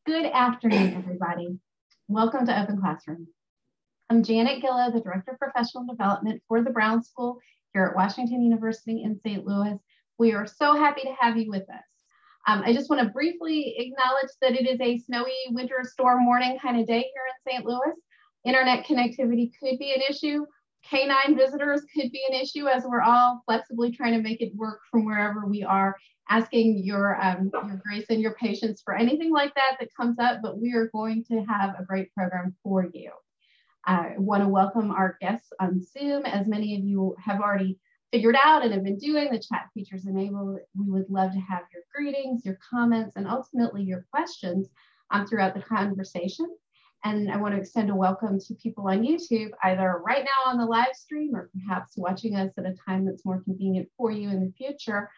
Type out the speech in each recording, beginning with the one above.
Good afternoon, everybody. Welcome to Open Classroom. I'm Janet Gillow, the Director of Professional Development for the Brown School here at Washington University in St. Louis. We are so happy to have you with us. I just want to briefly acknowledge that it is a snowy winter storm morning kind of day here in St. Louis. Internet connectivity could be an issue. Canine visitors could be an issue as we're all flexibly trying to make it work from wherever we are, asking your grace and your patience for anything like that comes up, but we are going to have a great program for you. I want to welcome our guests on Zoom. As many of you have already figured out and have been doing, the chat features enabled. We would love to have your greetings, your comments, and ultimately your questions throughout the conversation. And I want to extend a welcome to people on YouTube, either right now on the live stream or perhaps watching us at a time that's more convenient for you in the future.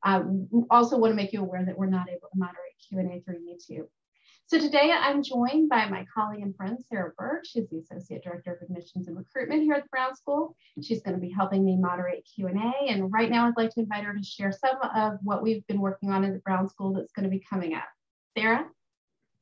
Also want to make you aware that we're not able to moderate Q&A through YouTube. So today I'm joined by my colleague and friend, Sarah Birch. She's the Associate Director of Admissions and Recruitment here at the Brown School. She's going to be helping me moderate Q&A. And right now I'd like to invite her to share some of what we've been working on in the Brown School that's going to be coming up. Sarah?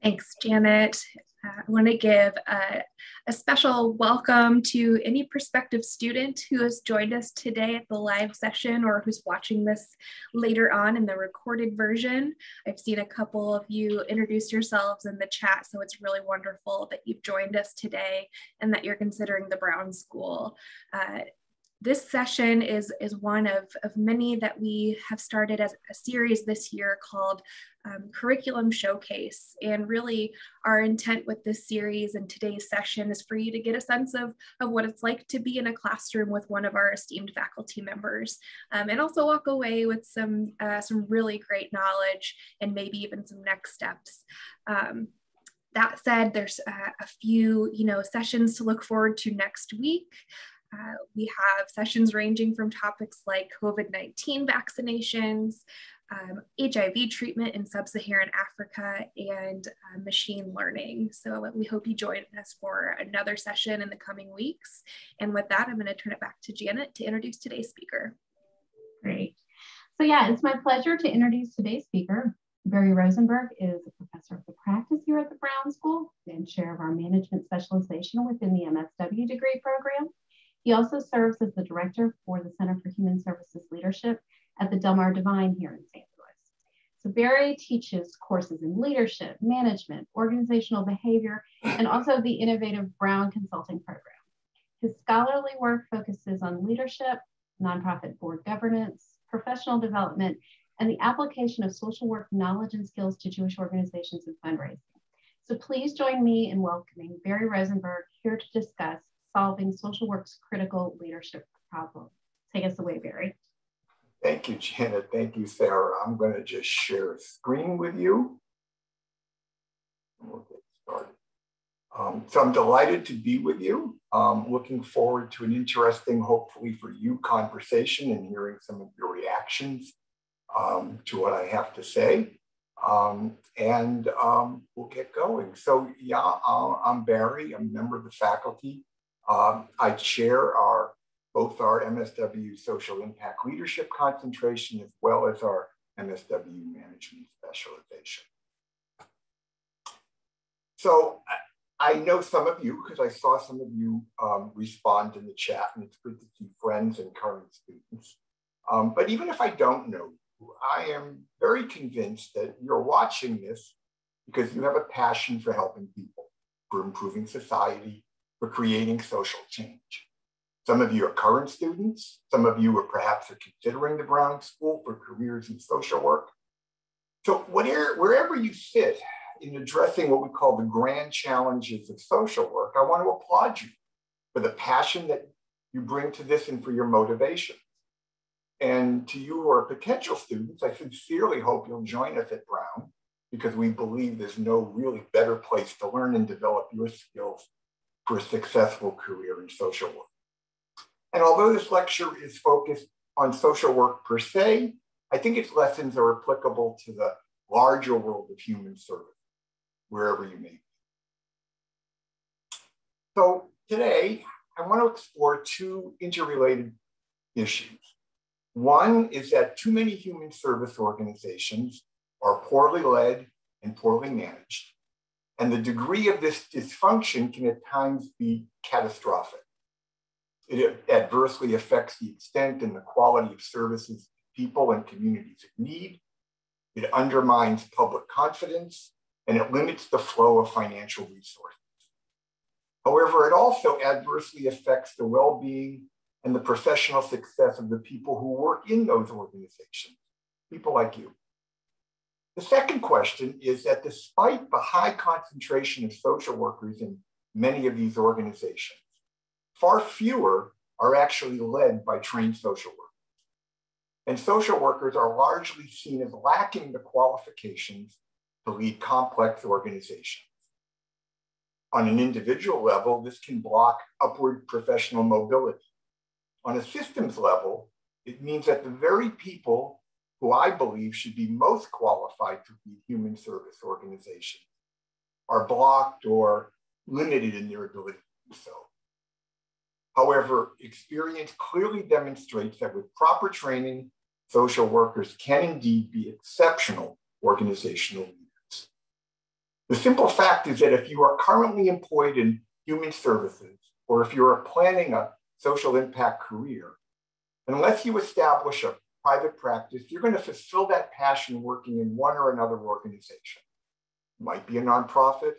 Thanks, Janet. I want to give a special welcome to any prospective student who has joined us today at the live session or who's watching this later on in the recorded version. I've seen a couple of you introduce yourselves in the chat, so it's really wonderful that you've joined us today and that you're considering the Brown School. This session is one of many that we have started as a series this year called Curriculum Showcase. And really our intent with this series and today's session is for you to get a sense of what it's like to be in a classroom with one of our esteemed faculty members, and also walk away with some really great knowledge and maybe even some next steps. That said, there's a few sessions to look forward to next week. We have sessions ranging from topics like COVID-19 vaccinations, HIV treatment in sub-Saharan Africa, and machine learning. So we hope you join us for another session in the coming weeks. And with that, I'm going to turn it back to Janet to introduce today's speaker. Great. So yeah, it's my pleasure to introduce today's speaker. Barry Rosenberg is a professor of the practice here at the Brown School and chair of our management specialization within the MSW degree program. He also serves as the director for the Center for Human Services Leadership at the Del Mar Divine here in St. Louis. So Barry teaches courses in leadership, management, organizational behavior, and also the innovative Brown Consulting Program. His scholarly work focuses on leadership, nonprofit board governance, professional development, and the application of social work knowledge and skills to Jewish organizations and fundraising. So please join me in welcoming Barry Rosenberg here to discuss solving social work's critical leadership problem. Take us away, Barry. Thank you, Janet. Thank you, Sarah. I'm going to just share a screen with you. We'll get started. So I'm delighted to be with you. Looking forward to an interesting, hopefully for you, conversation and hearing some of your reactions to what I have to say. We'll get going. So yeah, I'm Barry. I'm a member of the faculty. I chair both our MSW Social Impact Leadership concentration as well as our MSW Management specialization. So I know some of you, because I saw some of you respond in the chat, and it's good to see friends and current students. But even if I don't know you, I am very convinced that you're watching this because you have a passion for helping people, for improving society, for creating social change. Some of you are current students. Some of you are perhaps considering the Brown School for careers in social work. So wherever you sit in addressing what we call the grand challenges of social work, I want to applaud you for the passion that you bring to this and for your motivation. And to you who are potential students, I sincerely hope you'll join us at Brown because we believe there's no really better place to learn and develop your skills for a successful career in social work. And although this lecture is focused on social work per se, I think its lessons are applicable to the larger world of human service, wherever you may be. So today, I want to explore two interrelated issues. One is that too many human service organizations are poorly led and poorly managed. And the degree of this dysfunction can at times be catastrophic. It adversely affects the extent and the quality of services people and communities need. It undermines public confidence, and it limits the flow of financial resources. However, it also adversely affects the well-being and the professional success of the people who work in those organizations, people like you. The second question is that despite the high concentration of social workers in many of these organizations, far fewer are actually led by trained social workers. And social workers are largely seen as lacking the qualifications to lead complex organizations. On an individual level, this can block upward professional mobility. On a systems level, it means that the very people who I believe should be most qualified to lead human service organizations are blocked or limited in their ability to do so. However, experience clearly demonstrates that with proper training, social workers can indeed be exceptional organizational leaders. The simple fact is that if you are currently employed in human services, or if you are planning a social impact career, unless you establish a private practice, you're going to fulfill that passion working in one or another organization. It might be a nonprofit,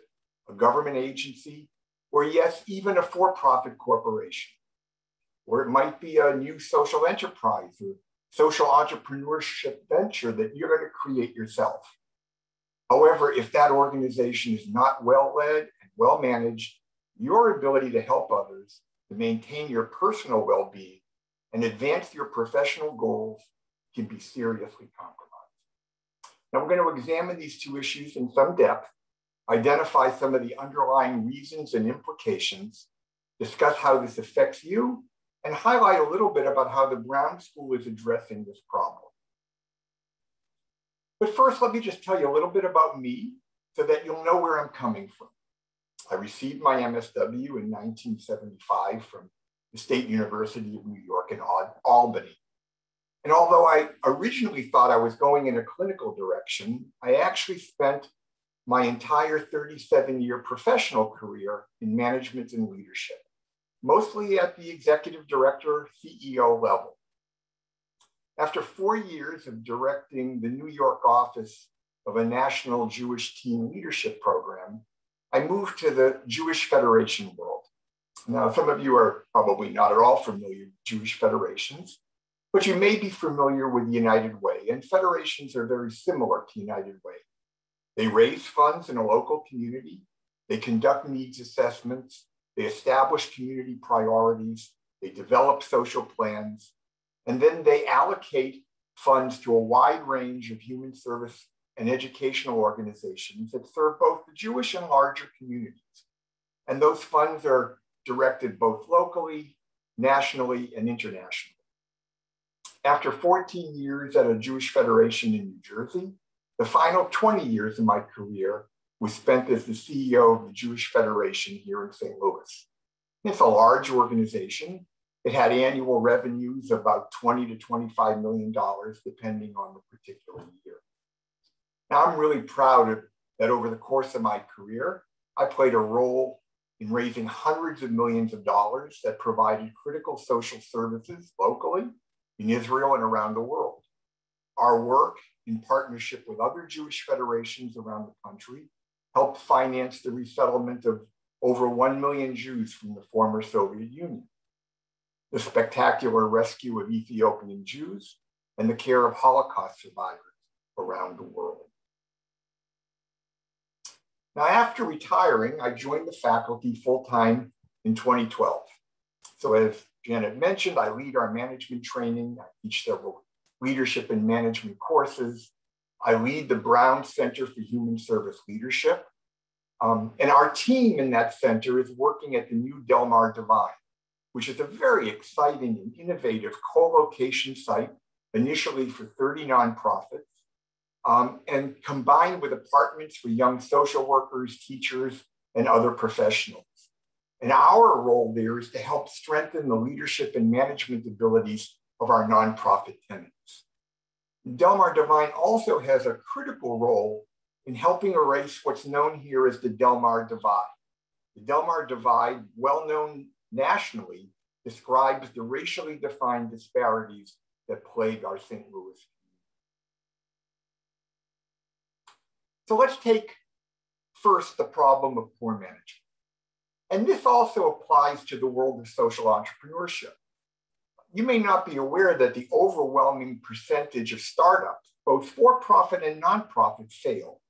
a government agency, or yes, even a for-profit corporation. Or it might be a new social enterprise or social entrepreneurship venture that you're going to create yourself. However, if that organization is not well led and well managed, your ability to help others, to maintain your personal well-being, and advance your professional goals can be seriously compromised. Now, we're going to examine these two issues in some depth, identify some of the underlying reasons and implications, discuss how this affects you, and highlight a little bit about how the Brown School is addressing this problem. But first, let me just tell you a little bit about me so that you'll know where I'm coming from. I received my MSW in 1975 from the State University of New York in Albany. And although I originally thought I was going in a clinical direction, I actually spent my entire 37-year professional career in management and leadership, mostly at the executive director, CEO level. After 4 years of directing the New York office of a national Jewish teen leadership program, I moved to the Jewish Federation world. Now, some of you are probably not at all familiar with Jewish federations, but you may be familiar with the United Way, and federations are very similar to United Way. They raise funds in a local community, they conduct needs assessments, they establish community priorities, they develop social plans, and then they allocate funds to a wide range of human service and educational organizations that serve both the Jewish and larger communities. And those funds are directed both locally, nationally, and internationally. After 14 years at a Jewish Federation in New Jersey, the final 20 years of my career was spent as the CEO of the Jewish Federation here in St. Louis. It's a large organization. It had annual revenues of about $20 to $25 million, depending on the particular year. Now, I'm really proud that over the course of my career, I played a role in raising hundreds of millions of dollars that provided critical social services locally, in Israel, and around the world. Our work, in partnership with other Jewish federations around the country, helped finance the resettlement of over 1 million Jews from the former Soviet Union, the spectacular rescue of Ethiopian Jews, and the care of Holocaust survivors around the world. Now, after retiring, I joined the faculty full-time in 2012. So as Janet mentioned, I lead our management training. I teach several leadership and management courses. I lead the Brown Center for Human Service Leadership. And our team in that center is working at the new Del Mar Divine, which is a very exciting and innovative co-location site, initially for 30 nonprofits, and combined with apartments for young social workers, teachers, and other professionals. And our role there is to help strengthen the leadership and management abilities of our nonprofit tenants. Del Mar Divine also has a critical role in helping erase what's known here as the Del Mar Divide. The Del Mar Divide, well known nationally, describes the racially defined disparities that plague our St. Louis. So let's take first the problem of poor management. And this also applies to the world of social entrepreneurship. You may not be aware that the overwhelming percentage of startups, both for-profit and nonprofit, fail.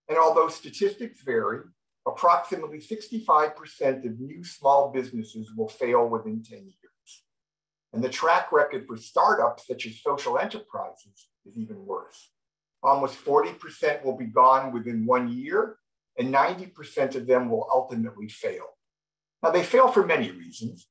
And although statistics vary, approximately 65% of new small businesses will fail within 10 years. And the track record for startups such as social enterprises is even worse. Almost 40% will be gone within 1 year, and 90% of them will ultimately fail. Now, they fail for many reasons,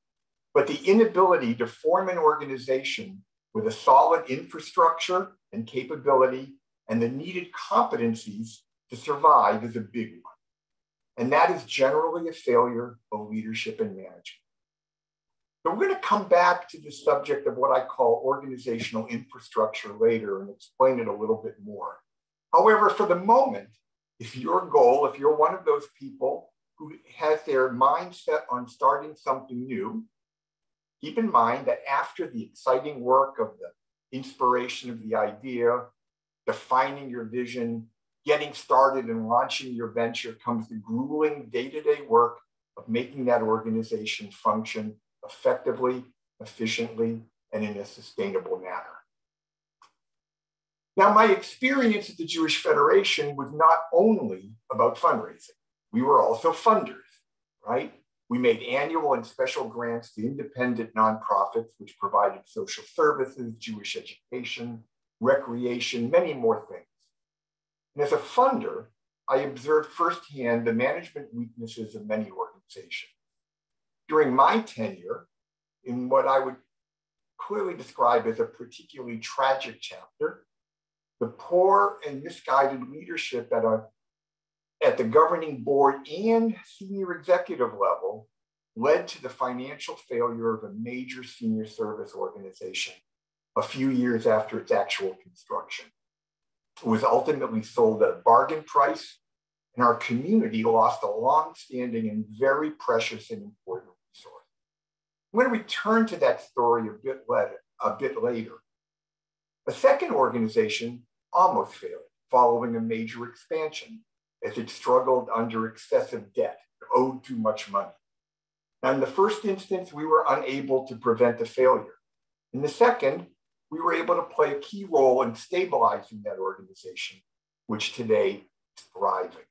but the inability to form an organization with a solid infrastructure and capability and the needed competencies to survive is a big one. And that is generally a failure of leadership and management. So we're going to come back to the subject of what I call organizational infrastructure later and explain it a little bit more. However, for the moment, if you're one of those people who has their mindset on starting something new, keep in mind that after the exciting work of the inspiration of the idea, defining your vision, getting started and launching your venture comes the grueling day-to-day work of making that organization function effectively, efficiently, and in a sustainable manner. Now, my experience at the Jewish Federation was not only about fundraising. We were also funders, right? We made annual and special grants to independent nonprofits, which provided social services, Jewish education, recreation, many more things. And as a funder, I observed firsthand the management weaknesses of many organizations. During my tenure, in what I would clearly describe as a particularly tragic chapter, the poor and misguided leadership at the governing board and senior executive level led to the financial failure of a major senior service organization a few years after its actual construction. It was ultimately sold at a bargain price, and our community lost a long-standing and very precious and important resource. I'm going to return to that story a bit later. A second organization almost failed following a major expansion as it struggled under excessive debt, owed too much money. Now, in the first instance, we were unable to prevent the failure. In the second, we were able to play a key role in stabilizing that organization, which today is thriving.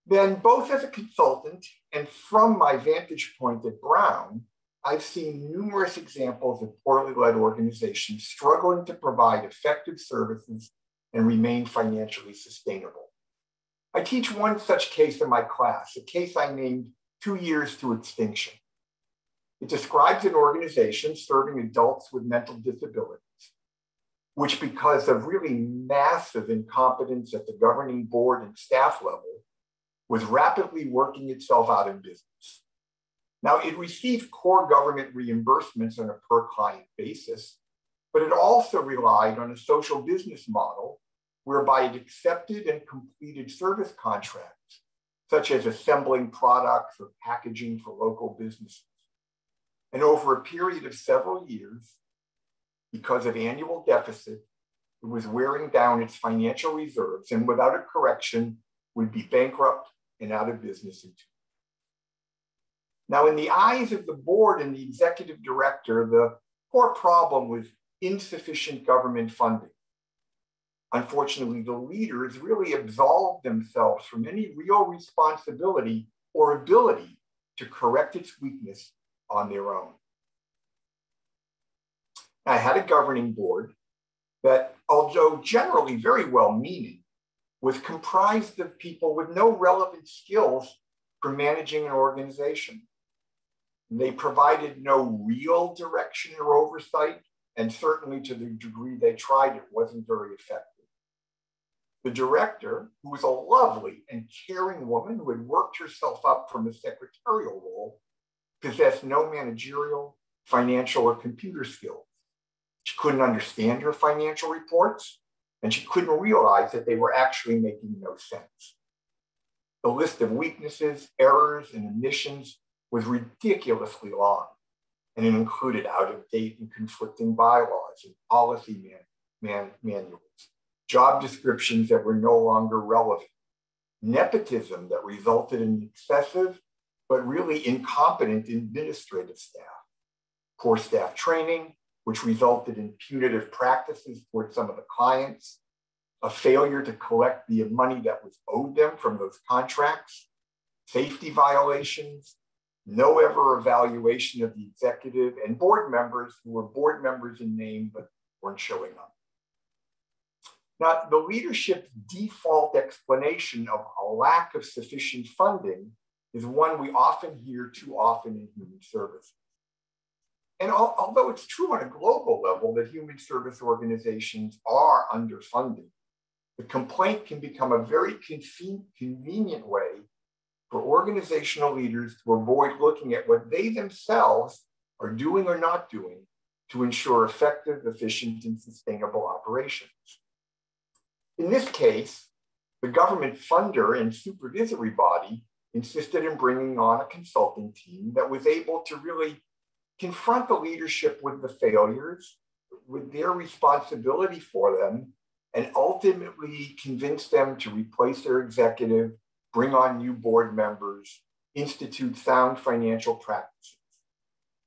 Then, both as a consultant and from my vantage point at Brown, I've seen numerous examples of poorly led organizations struggling to provide effective services and remain financially sustainable. I teach one such case in my class, a case I named 2 Years to Extinction. It describes an organization serving adults with mental disabilities, which because of really massive incompetence at the governing board and staff level, was rapidly working itself out of business. Now, it received core government reimbursements on a per client basis, but it also relied on a social business model whereby it accepted and completed service contracts, such as assembling products or packaging for local businesses. And over a period of several years, because of annual deficit, it was wearing down its financial reserves and without a correction would be bankrupt and out of business in 2 years. Now, in the eyes of the board and the executive director, the core problem was insufficient government funding. Unfortunately, the leaders really absolved themselves from any real responsibility or ability to correct its weakness on their own. I had a governing board that, although generally very well-meaning, was comprised of people with no relevant skills for managing an organization. They provided no real direction or oversight, and certainly to the degree they tried, it wasn't very effective. The director, who was a lovely and caring woman who had worked herself up from a secretarial role, possessed no managerial, financial, or computer skills. She couldn't understand her financial reports, and she couldn't realize that they were actually making no sense. The list of weaknesses, errors, and omissions was ridiculously long, and it included out-of-date and conflicting bylaws and policy manuals, job descriptions that were no longer relevant, nepotism that resulted in excessive but really incompetent administrative staff, poor staff training, which resulted in punitive practices towards some of the clients, a failure to collect the money that was owed them from those contracts, safety violations, no ever evaluation of the executive and board members who were board members in name but weren't showing up. Now, the leadership's default explanation of a lack of sufficient funding is one we often hear too often in human services. And although it's true on a global level that human service organizations are underfunded, the complaint can become a very convenient way for organizational leaders to avoid looking at what they themselves are doing or not doing to ensure effective, efficient, and sustainable operations. In this case, the government funder and supervisory body insisted in bringing on a consulting team that was able to really confront the leadership with the failures, with their responsibility for them, and ultimately convince them to replace their executive, bring on new board members, institute sound financial practices.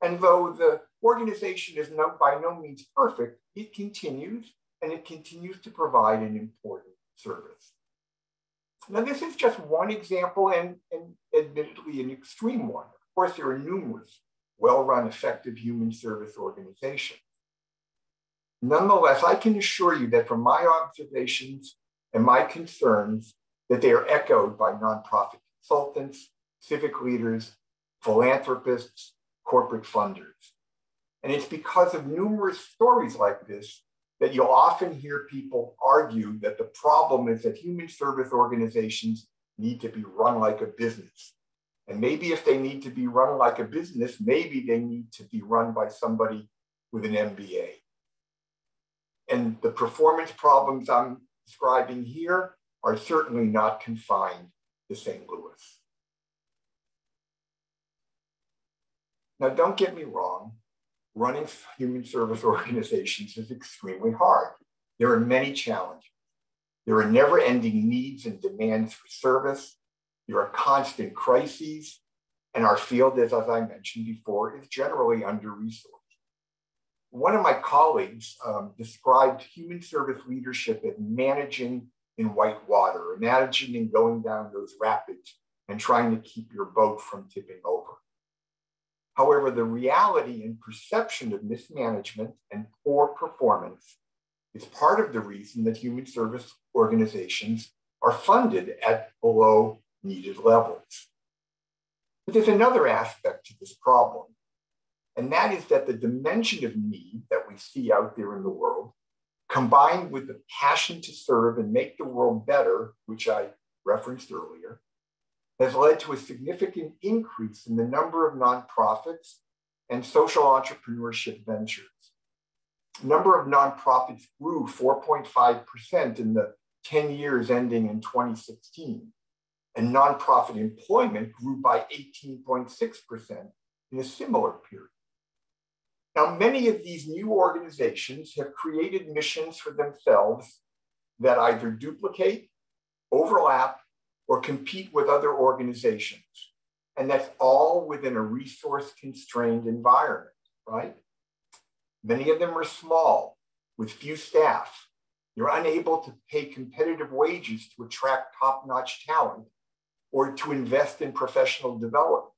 And though the organization is by no means perfect, it continues, and it continues to provide an important service. Now, this is just one example and admittedly an extreme one. Of course, there are numerous well-run, effective human service organizations. Nonetheless, I can assure you that from my observations and my concerns, that they are echoed by nonprofit consultants, civic leaders, philanthropists, corporate funders. And it's because of numerous stories like this that you'll often hear people argue that the problem is that human service organizations need to be run like a business. And maybe if they need to be run like a business, maybe they need to be run by somebody with an MBA. And the performance problems I'm describing here are certainly not confined to St. Louis. Now, don't get me wrong, running human service organizations is extremely hard. There are many challenges. There are never-ending needs and demands for service. There are constant crises, and our field, as I mentioned before, is generally under-resourced. One of my colleagues described human service leadership as managing in white water, or managing and going down those rapids and trying to keep your boat from tipping over. However, the reality and perception of mismanagement and poor performance is part of the reason that human service organizations are funded at below needed levels. But there's another aspect to this problem, and that is that the dimension of need that we see out there in the world, combined with the passion to serve and make the world better, which I referenced earlier, has led to a significant increase in the number of nonprofits and social entrepreneurship ventures. The number of nonprofits grew 4.5% in the 10 years ending in 2016, and nonprofit employment grew by 18.6% in a similar period. Now, many of these new organizations have created missions for themselves that either duplicate, overlap, or compete with other organizations. And that's all within a resource-constrained environment, right? Many of them are small, with few staff. You're unable to pay competitive wages to attract top-notch talent or to invest in professional development.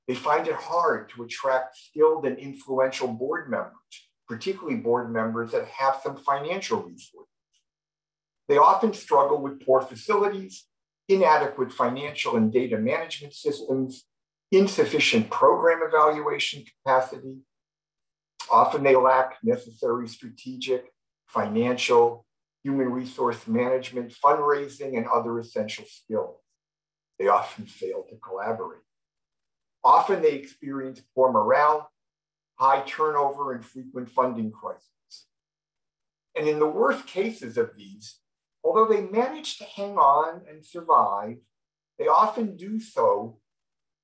They find it hard to attract skilled and influential board members, particularly board members that have some financial resources. They often struggle with poor facilities, inadequate financial and data management systems, insufficient program evaluation capacity. Often they lack necessary strategic, financial, human resource management, fundraising, and other essential skills. They often fail to collaborate. Often they experience poor morale, high turnover, and frequent funding crises. And in the worst cases of these, although they manage to hang on and survive, they often do so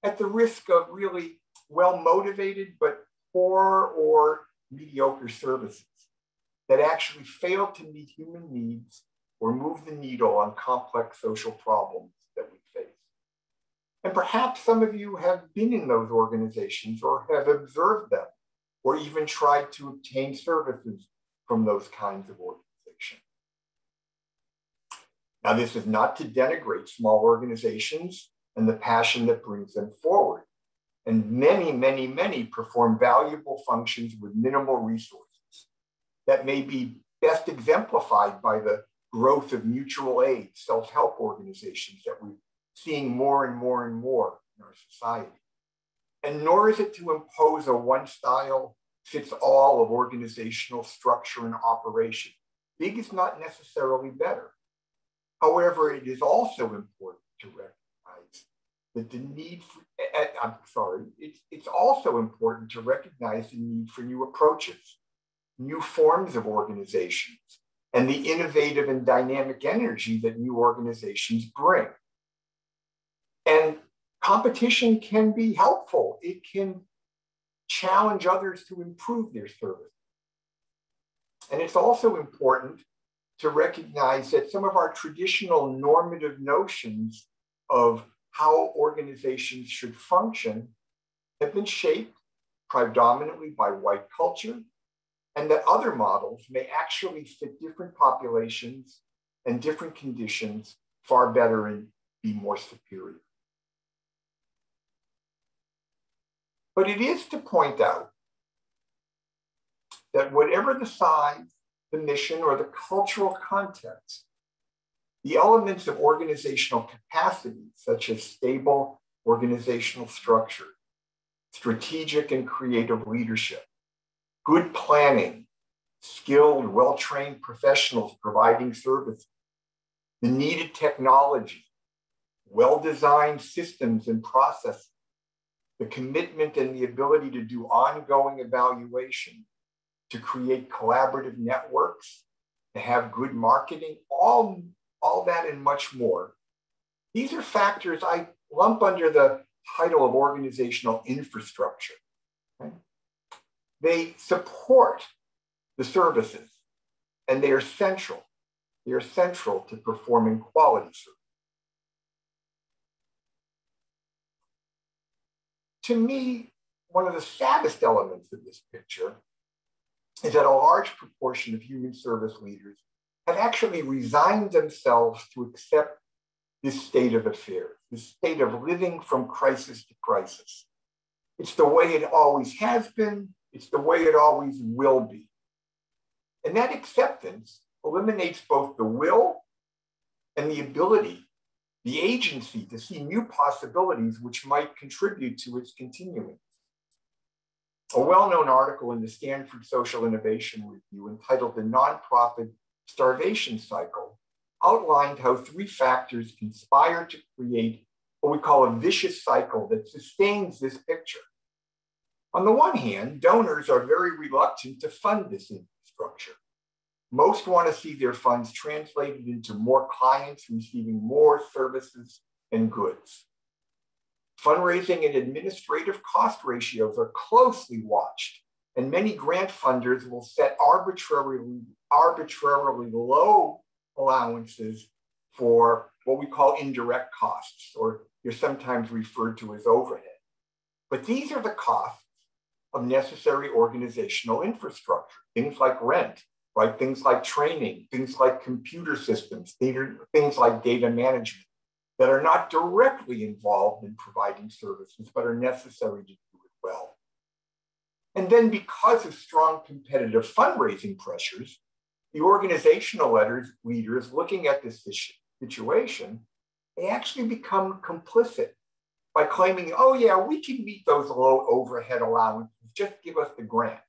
at the risk of really well-motivated but poor or mediocre services that actually fail to meet human needs or move the needle on complex social problems that we face. And perhaps some of you have been in those organizations or have observed them or even tried to obtain services from those kinds of organizations. Now, this is not to denigrate small organizations and the passion that brings them forward. And many perform valuable functions with minimal resources that may be best exemplified by the growth of mutual aid, self-help organizations that we're seeing more and more in our society. And nor is it to impose a one-style-fits-all of organizational structure and operation. Big is not necessarily better. However, it is also important to recognize that the need for, it's also important to recognize the need for new approaches, new forms of organizations, and the innovative and dynamic energy that new organizations bring. And competition can be helpful. It can challenge others to improve their service. And it's also important to recognize that some of our traditional normative notions of how organizations should function have been shaped predominantly by white culture, and that other models may actually fit different populations and different conditions far better and be more superior. But it is to point out that whatever the size, the mission, or the cultural context, the elements of organizational capacity, such as stable organizational structure, strategic and creative leadership, good planning, skilled, well-trained professionals providing services, the needed technology, well-designed systems and processes, the commitment and the ability to do ongoing evaluation, to create collaborative networks, to have good marketing, all that and much more. These are factors I lump under the title of organizational infrastructure. Okay? They support the services, and they are central. They are central to performing quality service. To me, one of the saddest elements of this picture is that a large proportion of human service leaders have actually resigned themselves to accept this state of affairs, this state of living from crisis to crisis. It's the way it always has been. It's the way it always will be. And that acceptance eliminates both the will and the ability, the agency to see new possibilities which might contribute to its continuing. A well-known article in the Stanford Social Innovation Review entitled "The Nonprofit Starvation Cycle" outlined how three factors conspire to create what we call a vicious cycle that sustains this picture. On the one hand, donors are very reluctant to fund this infrastructure. Most want to see their funds translated into more clients receiving more services and goods. Fundraising and administrative cost ratios are closely watched, and many grant funders will set arbitrarily low allowances for what we call indirect costs, or they're sometimes referred to as overhead. But these are the costs of necessary organizational infrastructure, things like rent, right? Things like training, things like computer systems, things like data management that are not directly involved in providing services, but are necessary to do it well. And then because of strong competitive fundraising pressures, the organizational leaders looking at this situation, they actually become complicit by claiming, oh yeah, we can meet those low overhead allowances, just give us the grant.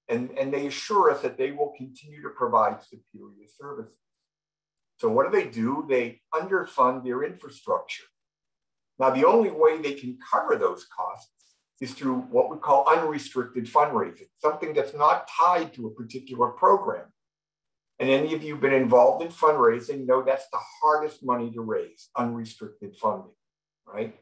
And they assure us that they will continue to provide superior services. So what do? They underfund their infrastructure. Now, the only way they can cover those costs is through what we call unrestricted fundraising, something that's not tied to a particular program, And any of you who've been involved in fundraising know that's the hardest money to raise, unrestricted funding, right?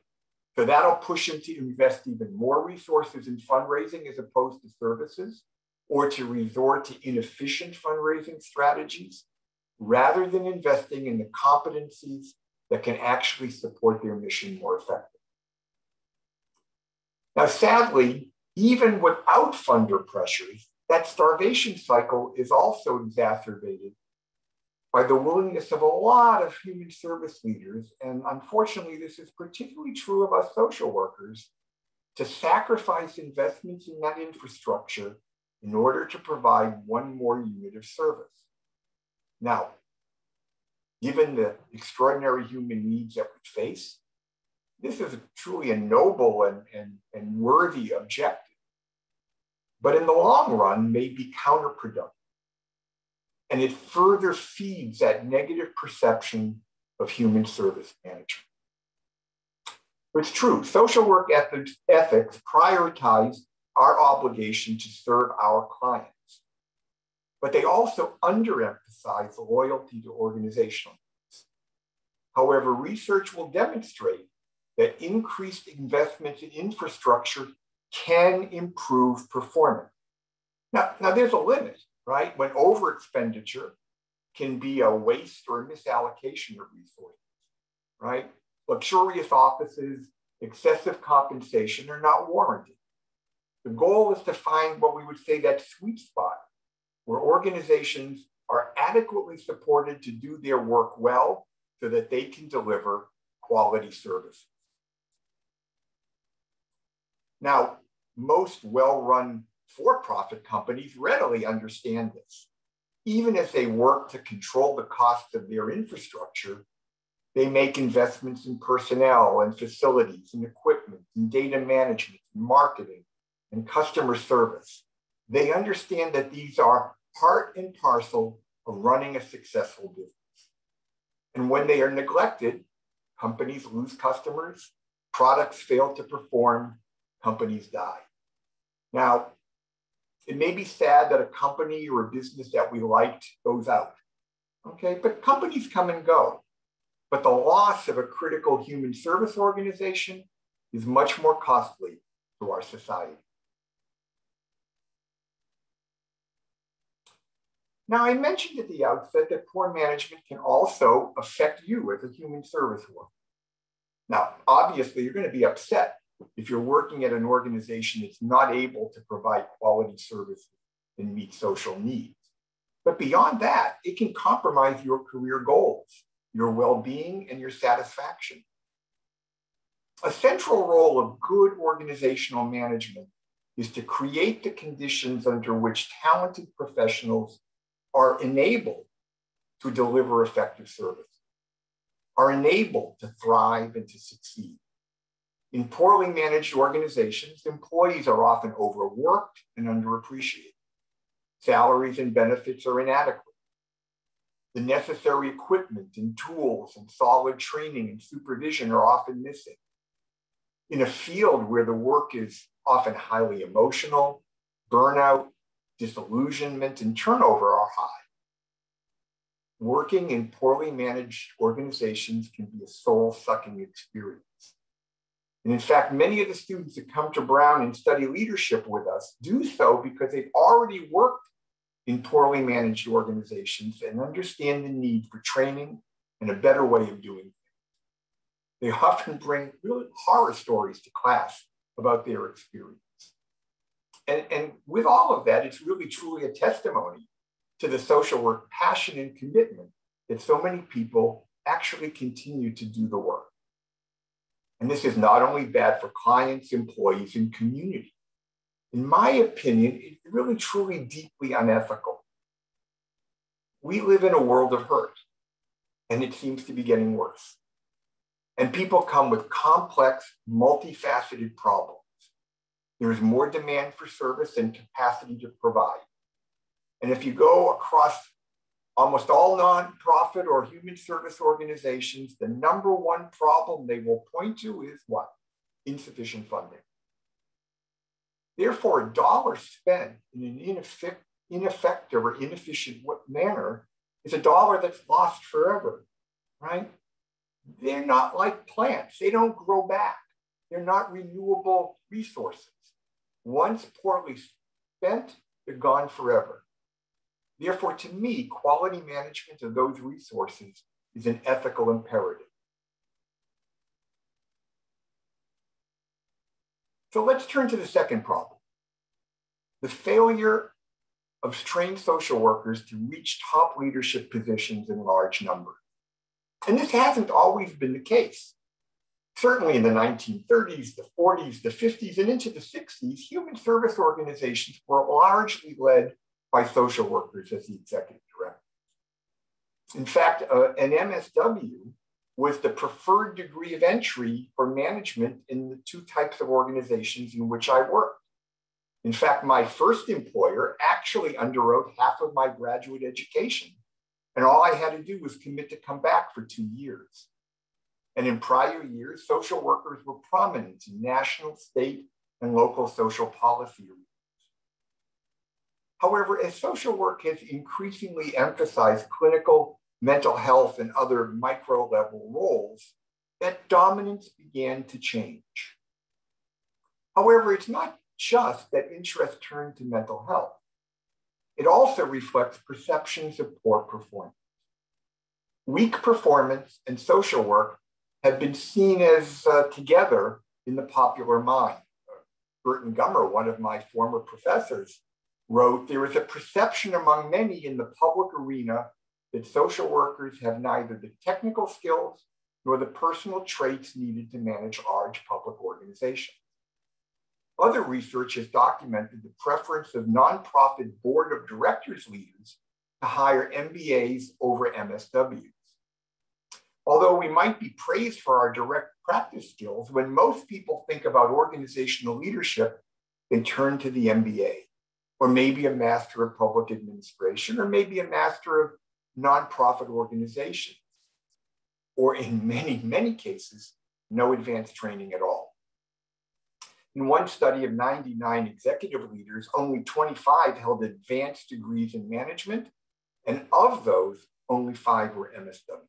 So that'll push them to invest even more resources in fundraising as opposed to services, or to resort to inefficient fundraising strategies, rather than investing in the competencies that can actually support their mission more effectively. Now, sadly, even without funder pressures, that starvation cycle is also exacerbated by the willingness of a lot of human service leaders, and unfortunately, this is particularly true of us social workers, to sacrifice investments in that infrastructure in order to provide one more unit of service. Now, given the extraordinary human needs that we face, this is truly a noble and worthy objective, but in the long run may be counterproductive. And it further feeds that negative perception of human service management. It's true, social work ethics prioritize our obligation to serve our clients, but they also underemphasize loyalty to organizational needs. However, research will demonstrate that increased investments in infrastructure can improve performance. Now there's a limit, right? When over expenditure can be a waste or a misallocation of resources, right? Luxurious offices, excessive compensation are not warranted. The goal is to find what we would say that sweet spot, where organizations are adequately supported to do their work well so that they can deliver quality services. Now, most well-run for-profit companies readily understand this. Even as they work to control the cost of their infrastructure, they make investments in personnel and facilities and equipment and data management and marketing and customer service. They understand that these are part and parcel of running a successful business. And when they are neglected, companies lose customers, products fail to perform, companies die. Now, it may be sad that a company or a business that we liked goes out, okay? But companies come and go. But the loss of a critical human service organization is much more costly to our society. Now, I mentioned at the outset that poor management can also affect you as a human service worker. Now, obviously, you're going to be upset if you're working at an organization that's not able to provide quality service and meet social needs. But beyond that, it can compromise your career goals, your well-being, and your satisfaction. A central role of good organizational management is to create the conditions under which talented professionals are enabled to deliver effective service, are enabled to thrive and to succeed. In poorly managed organizations, employees are often overworked and underappreciated. Salaries and benefits are inadequate. The necessary equipment and tools and solid training and supervision are often missing. In a field where the work is often highly emotional, burnout, disillusionment, and turnover are high. Working in poorly managed organizations can be a soul-sucking experience. And in fact, many of the students that come to Brown and study leadership with us do so because they've already worked in poorly managed organizations and understand the need for training and a better way of doing things. They often bring really horror stories to class about their experience. And with all of that, it's really truly a testimony to the social work passion and commitment that so many people actually continue to do the work. And this is not only bad for clients, employees, and community. In my opinion, it's really truly deeply unethical. We live in a world of hurt, and it seems to be getting worse. And people come with complex, multifaceted problems. There's more demand for service than capacity to provide. And if you go across almost all nonprofit or human service organizations, the number one problem they will point to is what? Insufficient funding. Therefore, a dollar spent in an ineffective or inefficient manner is a dollar that's lost forever, right? They're not like plants. They don't grow back. They're not renewable resources. Once poorly spent, they're gone forever. Therefore, to me, quality management of those resources is an ethical imperative. So let's turn to the second problem. The failure of trained social workers to reach top leadership positions in large numbers. And this hasn't always been the case. Certainly in the 1930s, the 40s, the 50s, and into the 60s, human service organizations were largely led by social workers as the executive directors. In fact, an MSW was the preferred degree of entry for management in the two types of organizations in which I worked. In fact, my first employer actually underwrote half of my graduate education, and all I had to do was commit to come back for 2 years. And in prior years, social workers were prominent in national, state, and local social policy arenas. However, as social work has increasingly emphasized clinical, mental health, and other micro-level roles, that dominance began to change. However, it's not just that interest turned to mental health. It also reflects perceptions of poor performance. Weak performance and social work have been seen as together in the popular mind. Burton Gummer, one of my former professors, wrote, "There is a perception among many in the public arena that social workers have neither the technical skills nor the personal traits needed to manage large public organizations." Other research has documented the preference of nonprofit board of directors leaders to hire MBAs over MSWs. Although we might be praised for our direct practice skills, when most people think about organizational leadership, they turn to the MBA, or maybe a Master of Public Administration, or maybe a Master of Nonprofit Organizations, or in many, many cases, no advanced training at all. In one study of 99 executive leaders, only 25 held advanced degrees in management, and of those, only 5 were MSWs.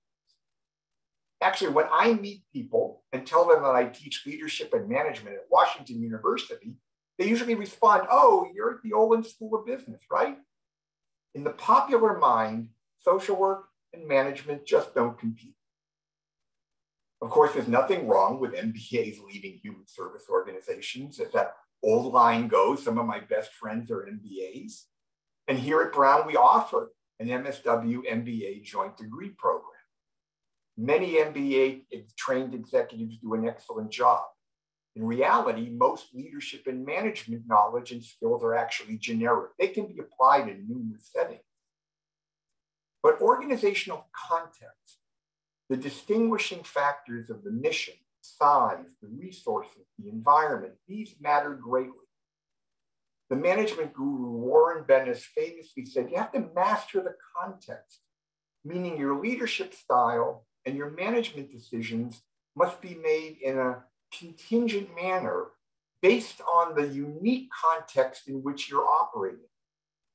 Actually, when I meet people and tell them that I teach leadership and management at Washington University, they usually respond, "Oh, you're at the Olin School of Business, right?" In the popular mind, social work and management just don't compete. Of course, there's nothing wrong with MBAs leading human service organizations. As that old line goes, some of my best friends are MBAs. And here at Brown, we offer an MSW MBA joint degree program. Many MBA trained executives do an excellent job. In reality, most leadership and management knowledge and skills are actually generic. They can be applied in numerous settings. But organizational context, the distinguishing factors of the mission, size, the resources, the environment, these matter greatly. The management guru Warren Bennis famously said, you have to master the context, meaning your leadership style and your management decisions must be made in a contingent manner based on the unique context in which you're operating.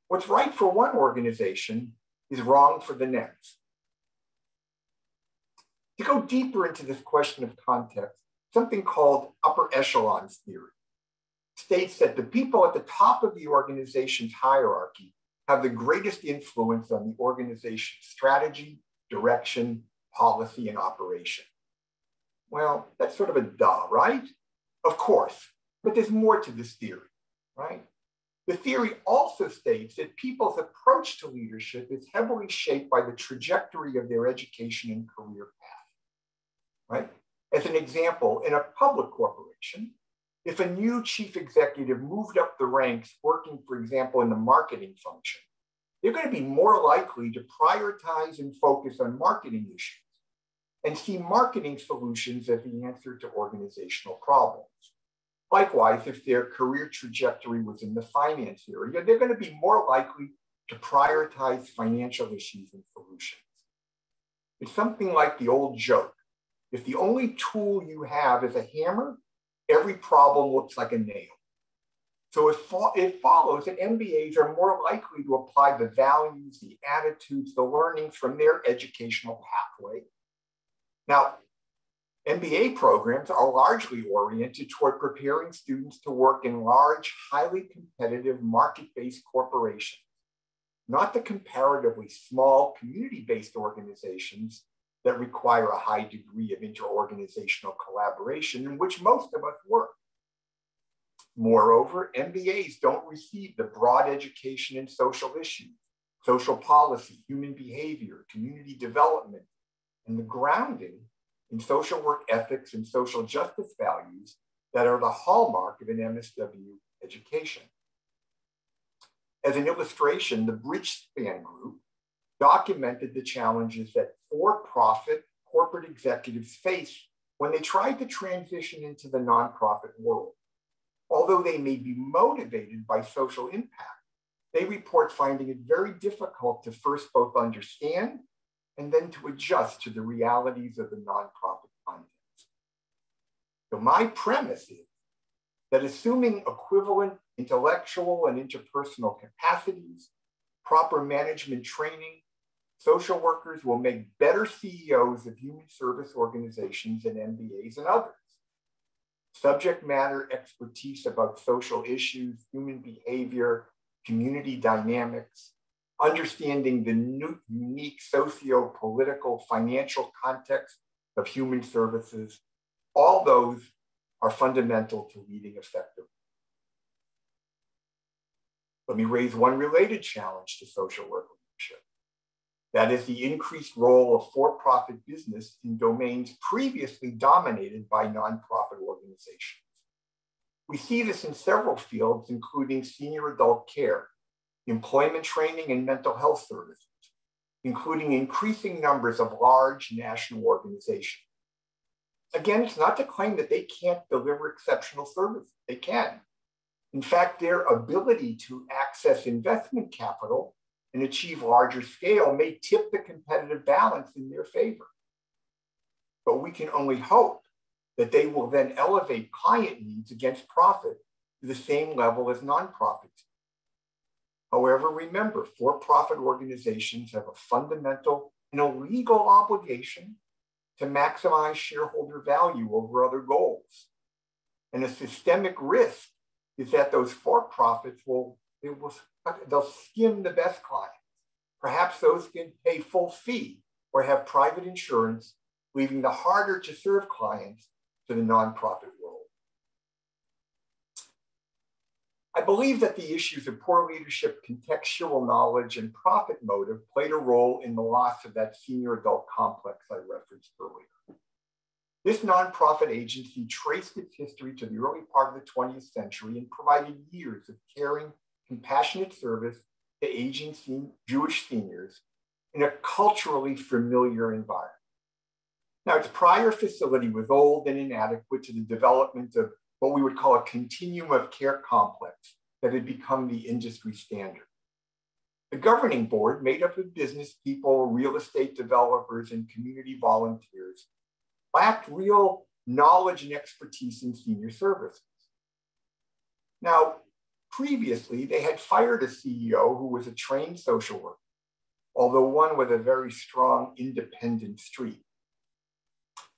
What's right for one organization is wrong for the next. To go deeper into this question of context, something called upper echelons theory states that the people at the top of the organization's hierarchy have the greatest influence on the organization's strategy, direction, policy, and operation. Well, that's sort of a duh, right? Of course, but there's more to this theory, right? The theory also states that people's approach to leadership is heavily shaped by the trajectory of their education and career path, right? As an example, in a public corporation, if a new chief executive moved up the ranks working, for example, in the marketing function, they're going to be more likely to prioritize and focus on marketing issues and see marketing solutions as the answer to organizational problems. Likewise, if their career trajectory was in the finance area, they're going to be more likely to prioritize financial issues and solutions. It's something like the old joke. If the only tool you have is a hammer, every problem looks like a nail. So it follows that MBAs are more likely to apply the values, the attitudes, the learnings from their educational pathway. Now, MBA programs are largely oriented toward preparing students to work in large, highly competitive, market-based corporations, not the comparatively small, community-based organizations that require a high degree of interorganizational collaboration in which most of us work. Moreover, MBAs don't receive the broad education in social issues, social policy, human behavior, community development, and the grounding in social work ethics and social justice values that are the hallmark of an MSW education. As an illustration, the Bridgespan Group documented the challenges that for-profit corporate executives face when they tried to transition into the nonprofit world. Although they may be motivated by social impact, they report finding it very difficult to first both understand and then to adjust to the realities of the nonprofit context. So my premise is that assuming equivalent intellectual and interpersonal capacities, proper management training, social workers will make better CEOs of human service organizations and MBAs and others. Subject matter expertise about social issues, human behavior, community dynamics, understanding the unique socio-political, financial context of human services, all those are fundamental to leading effectively. Let me raise one related challenge to social work leadership. That is the increased role of for-profit business in domains previously dominated by nonprofit organizations. We see this in several fields, including senior adult care, employment training, and mental health services, including increasing numbers of large national organizations. Again, it's not to claim that they can't deliver exceptional services. They can. In fact, their ability to access investment capital and achieve larger scale may tip the competitive balance in their favor. But we can only hope that they will then elevate client needs against profit to the same level as nonprofits. However, remember, for-profit organizations have a fundamental and a legal obligation to maximize shareholder value over other goals. And a systemic risk is that those for-profits they'll skim the best clients. Perhaps those can pay full fee or have private insurance, leaving the harder to serve clients to the nonprofit world. I believe that the issues of poor leadership, contextual knowledge, and profit motive played a role in the loss of that senior adult complex I referenced earlier. This nonprofit agency traced its history to the early part of the 20th century and provided years of caring, compassionate service to aging Jewish seniors in a culturally familiar environment. Now, its prior facility was old and inadequate to the development of what we would call a continuum of care complex that had become the industry standard. The governing board, made up of business people, real estate developers, and community volunteers, lacked real knowledge and expertise in senior services. Now, previously, they had fired a CEO who was a trained social worker, although one with a very strong independent streak.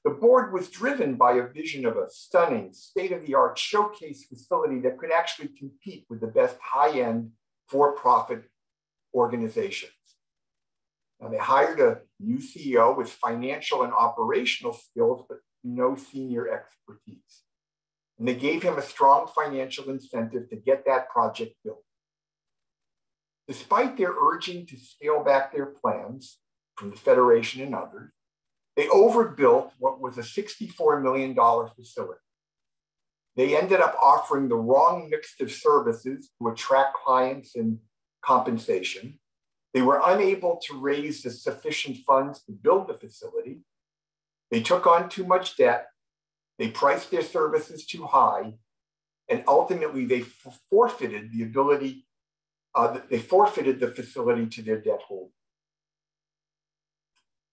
The board was driven by a vision of a stunning, state-of-the-art showcase facility that could actually compete with the best high-end for-profit organizations. Now, they hired a new CEO with financial and operational skills, but no senior expertise. And they gave him a strong financial incentive to get that project built. Despite their urging to scale back their plans from the Federation and others, they overbuilt what was a $64 million facility. They ended up offering the wrong mix of services to attract clients and compensation. They were unable to raise the sufficient funds to build the facility. They took on too much debt. They priced their services too high. And ultimately, they forfeited the ability, they forfeited the facility to their debt holder.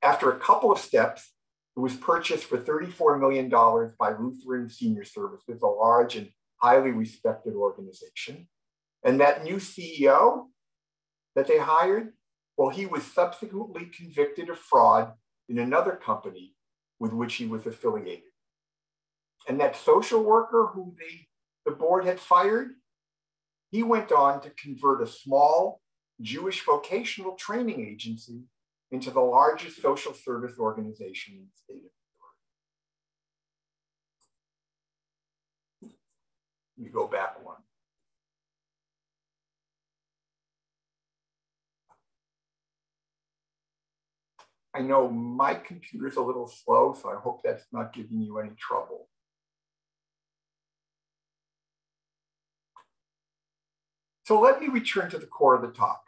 After a couple of steps, it was purchased for $34 million by Lutheran Senior Services, a large and highly respected organization. And that new CEO that they hired, well, he was subsequently convicted of fraud in another company with which he was affiliated. And that social worker who the board had fired, he went on to convert a small Jewish vocational training agency into the largest social service organization in the state of New York. You go back one. I know my computer's a little slow, so I hope that's not giving you any trouble. So let me return to the core of the talk.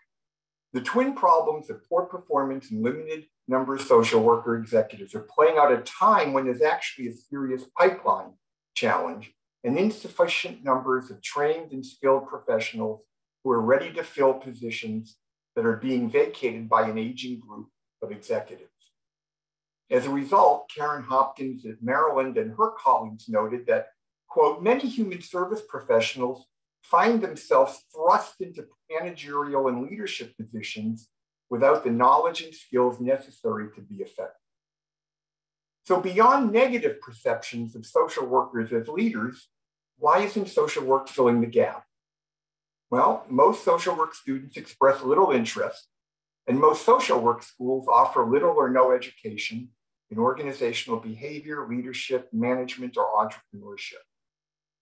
The twin problems of poor performance and limited number of social worker executives are playing out at a time when there's actually a serious pipeline challenge and insufficient numbers of trained and skilled professionals who are ready to fill positions that are being vacated by an aging group of executives. As a result, Karen Hopkins at Maryland and her colleagues noted that, quote, many human service professionals find themselves thrust into managerial and leadership positions without the knowledge and skills necessary to be effective. So beyond negative perceptions of social workers as leaders, why isn't social work filling the gap? Well, most social work students express little interest, and most social work schools offer little or no education in organizational behavior, leadership, management, or entrepreneurship.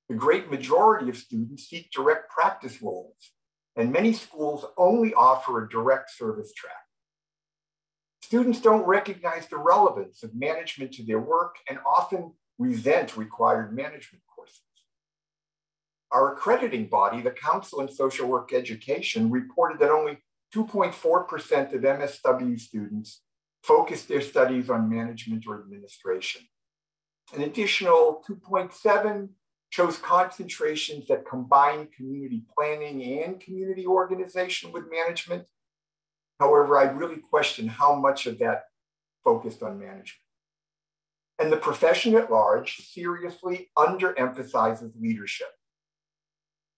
The great majority of students seek direct practice roles, and many schools only offer a direct service track. Students don't recognize the relevance of management to their work and often resent required management courses. Our accrediting body, the Council in Social Work Education, reported that only 2.4% of MSW students focused their studies on management or administration. An additional 2.7 chose concentrations that combine community planning and community organization with management. However, I really question how much of that focused on management. And the profession at large seriously underemphasizes leadership.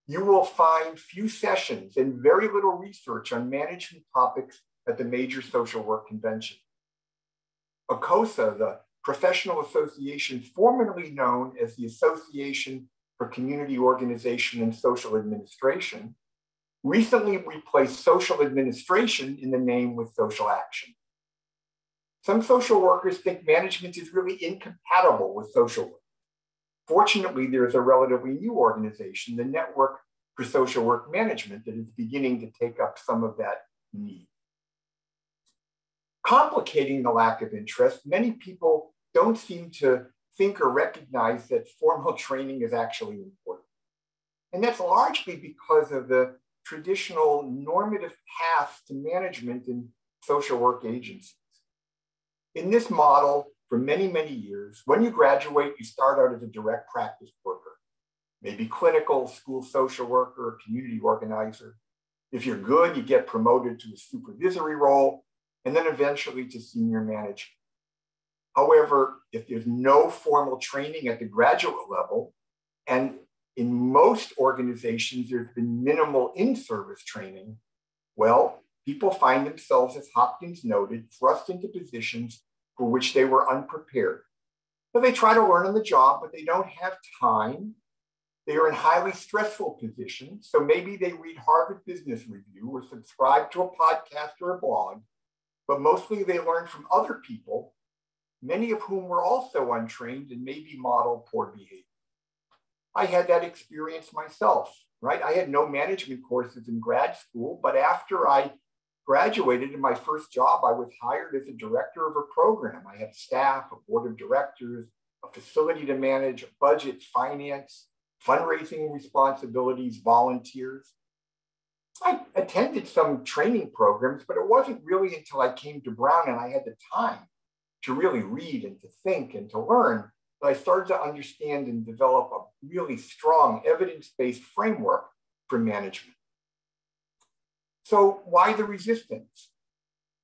You will find few sessions and very little research on management topics at the major social work conventions. ACOSA, the professional association formerly known as the Association for Community Organization and Social Administration, recently replaced social administration in the name with social action. Some social workers think management is really incompatible with social work. Fortunately, there is a relatively new organization, the Network for Social Work Management, that is beginning to take up some of that need. Complicating the lack of interest, many people don't seem to think or recognize that formal training is actually important. And that's largely because of the traditional normative paths to management in social work agencies. In this model, for many, many years, when you graduate, you start out as a direct practice worker, maybe clinical, school social worker, or community organizer. If you're good, you get promoted to a supervisory role, and then eventually to senior management. However, if there's no formal training at the graduate level, and in most organizations, there's been minimal in-service training, well, people find themselves, as Hopkins noted, thrust into positions for which they were unprepared. So they try to learn on the job, but they don't have time. They are in highly stressful positions. So maybe they read Harvard Business Review or subscribe to a podcast or a blog, but mostly they learn from other people, many of whom were also untrained and maybe modeled poor behavior. I had that experience myself, right? I had no management courses in grad school, but after I graduated in my first job, I was hired as a director of a program. I had staff, a board of directors, a facility to manage, a budget, finance, fundraising responsibilities, volunteers. I attended some training programs, but it wasn't really until I came to Brown and I had the time to really read and to think and to learn that I started to understand and develop a really strong evidence-based framework for management. So why the resistance,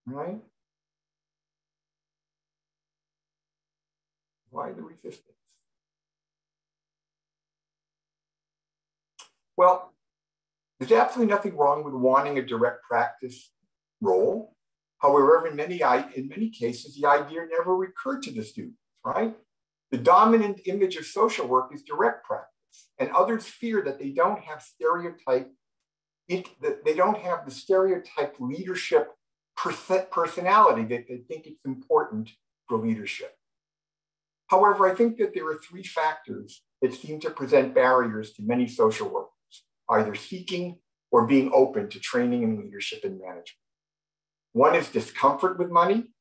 right? Why the resistance? Well, there's absolutely nothing wrong with wanting a direct practice role. However, in many cases, the idea never recurred to the students, right? The dominant image of social work is direct practice, and others fear that they don't have the stereotyped leadership personality that they think it's important for leadership. However, I think that there are three factors that seem to present barriers to many social workers, either seeking or being open to training in leadership and management. One is discomfort with money.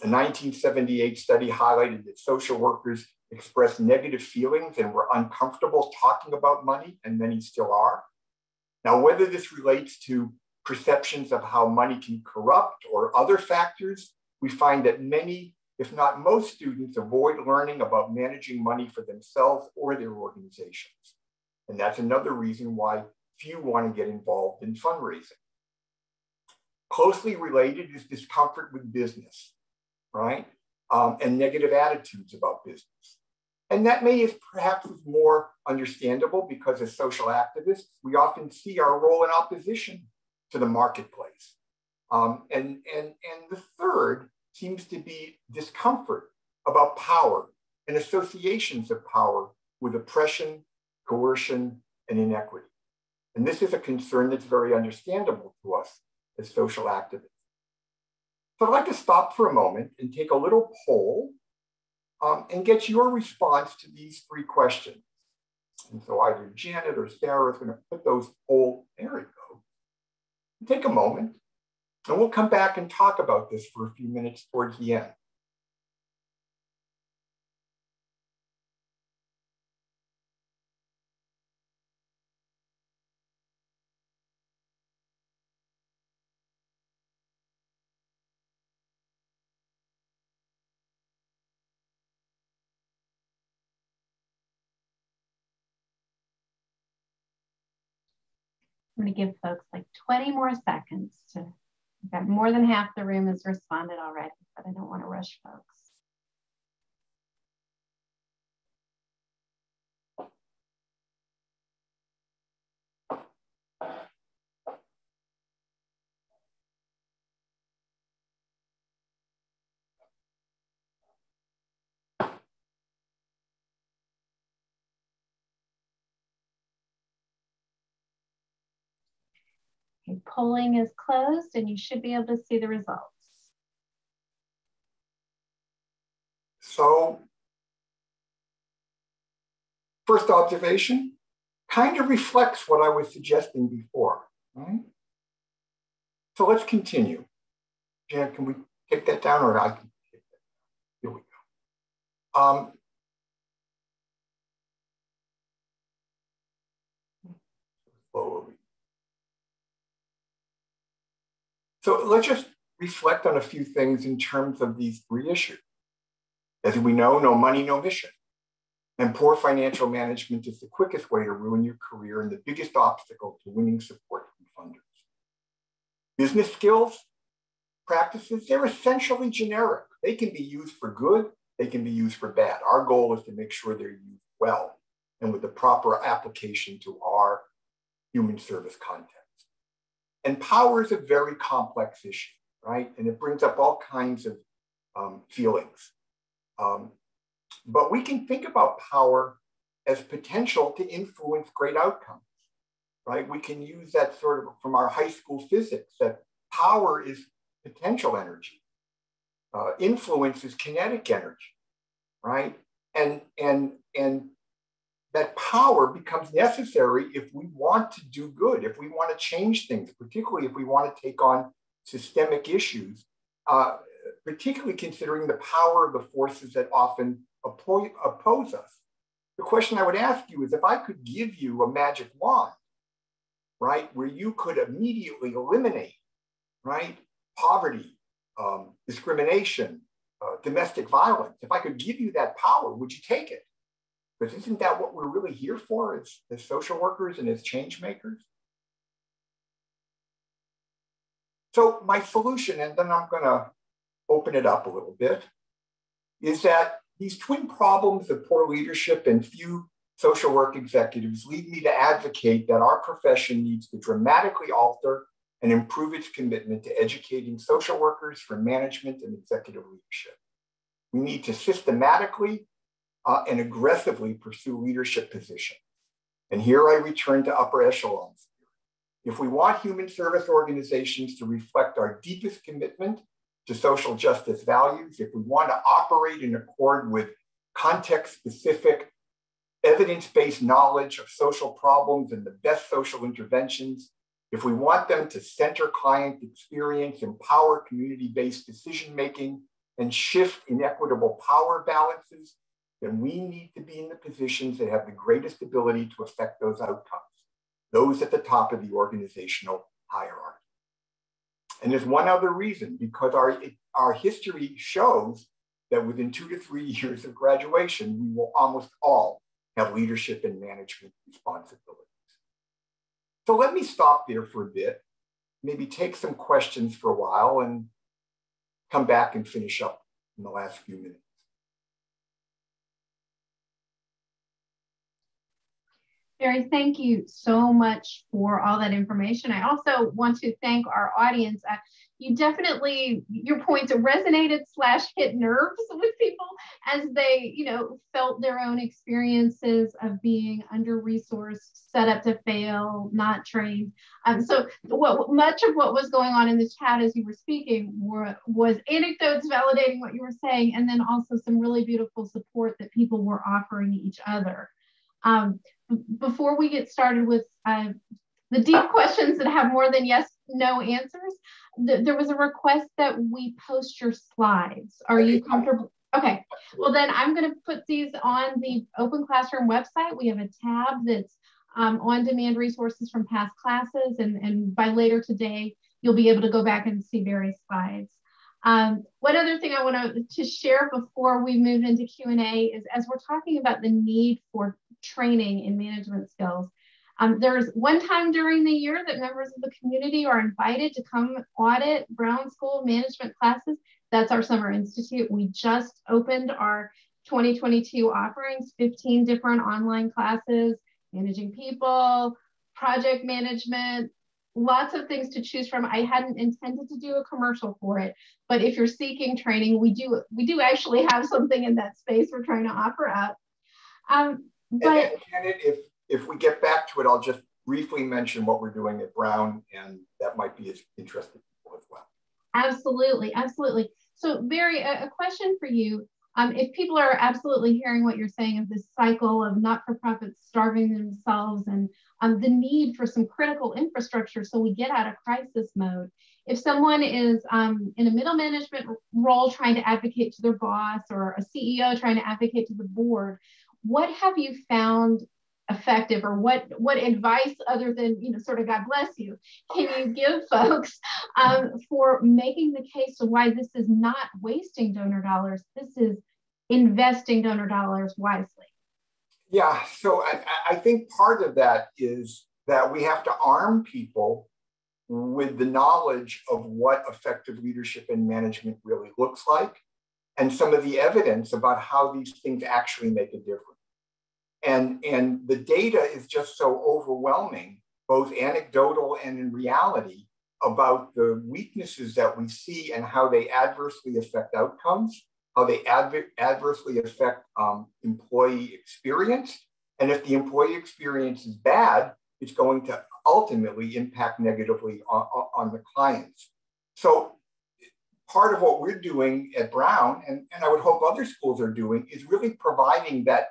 A 1978 study highlighted that social workers expressed negative feelings and were uncomfortable talking about money, and many still are. Now, whether this relates to perceptions of how money can corrupt or other factors, we find that many, if not most, students avoid learning about managing money for themselves or their organizations. And that's another reason why few want to get involved in fundraising. Closely related is discomfort with business, right? And negative attitudes about business. And that perhaps is more understandable because as social activists, we often see our role in opposition to the marketplace. And the third seems to be discomfort about power and associations of power with oppression, coercion, and inequity. And this is a concern that's very understandable to us as social activists. So I'd like to stop for a moment and take a little poll and get your response to these three questions. And so either Janet or Sarah is going to put those poll, there we go. Take a moment and we'll come back and talk about this for a few minutes towards the end. I'm going to give folks like 20 more seconds to, I've got more than half the room has responded already, but I don't want to rush folks. Okay, polling is closed and you should be able to see the results. So, first observation kind of reflects what I was suggesting before, right? So let's continue. Jan, can we take that down or I can take that down? Here we go. So let's just reflect on a few things in terms of these three issues. As we know, no money, no mission. And poor financial management is the quickest way to ruin your career and the biggest obstacle to winning support from funders. Business skills, practices, they're essentially generic. They can be used for good, they can be used for bad. Our goal is to make sure they're used well and with the proper application to our human service context. And power is a very complex issue, right? And it brings up all kinds of feelings. But we can think about power as potential to influence great outcomes, right? We can use that sort of from our high school physics, that power is potential energy. Influence is kinetic energy, right? And that power becomes necessary if we want to do good, if we want to change things, particularly if we want to take on systemic issues, particularly considering the power of the forces that often oppose us. The question I would ask you is, if I could give you a magic wand, right, where you could immediately eliminate, right, poverty, discrimination, domestic violence, if I could give you that power, would you take it? Because isn't that what we're really here for as social workers and as change makers? So my solution, and then I'm going to open it up a little bit, is that these twin problems of poor leadership and few social work executives lead me to advocate that our profession needs to dramatically alter and improve its commitment to educating social workers for management and executive leadership. We need to systematically and aggressively pursue leadership positions. And here I return to upper echelons. If we want human service organizations to reflect our deepest commitment to social justice values, if we want to operate in accord with context-specific, evidence-based knowledge of social problems and the best social interventions, if we want them to center client experience, empower community-based decision-making, and shift inequitable power balances, then we need to be in the positions that have the greatest ability to affect those outcomes, those at the top of the organizational hierarchy. And there's one other reason, because our history shows that within 2 to 3 years of graduation, we will almost all have leadership and management responsibilities. So let me stop there for a bit, maybe take some questions for a while and come back and finish up in the last few minutes. Barry, thank you so much for all that information. I also want to thank our audience. You definitely, your points resonated / hit nerves with people as they, felt their own experiences of being under-resourced, set up to fail, not trained. So much of what was going on in the chat as you were speaking was anecdotes validating what you were saying, and then also some really beautiful support that people were offering each other. Before we get started with the deep questions that have more than yes, no answers, there was a request that we post your slides. Are you comfortable? Okay, well then I'm going to put these on the Open Classroom website. We have a tab that's on-demand resources from past classes, and by later today, you'll be able to go back and see various slides. One other thing I want to share before we move into Q&A is, as we're talking about the need for training in management skills, there's one time during the year that members of the community are invited to come audit Brown School management classes. That's our Summer Institute. We just opened our 2022 offerings, 15 different online classes, managing people, project management, lots of things to choose from. I hadn't intended to do a commercial for it, but if you're seeking training, we do actually have something in that space we're trying to offer up. But if we get back to it, I'll just briefly mention what we're doing at Brown, and that might be interesting to people as well. Absolutely, absolutely. So Barry, a question for you. If people are absolutely hearing what you're saying of this cycle of not-for-profits starving themselves and the need for some critical infrastructure so we get out of crisis mode, if someone is in a middle management role trying to advocate to their boss, or a CEO trying to advocate to the board, what have you found effective, or what advice, other than sort of God bless you, can you give folks for making the case to why this is not wasting donor dollars, this is investing donor dollars wisely? Yeah, so I think part of that is that we have to arm people with the knowledge of what effective leadership and management really looks like, and some of the evidence about how these things actually make a difference. And the data is just so overwhelming, both anecdotal and in reality, about the weaknesses that we see and how they adversely affect outcomes, how they adversely affect employee experience. And if the employee experience is bad, it's going to ultimately impact negatively on the clients. So part of what we're doing at Brown, and I would hope other schools are doing, is really providing that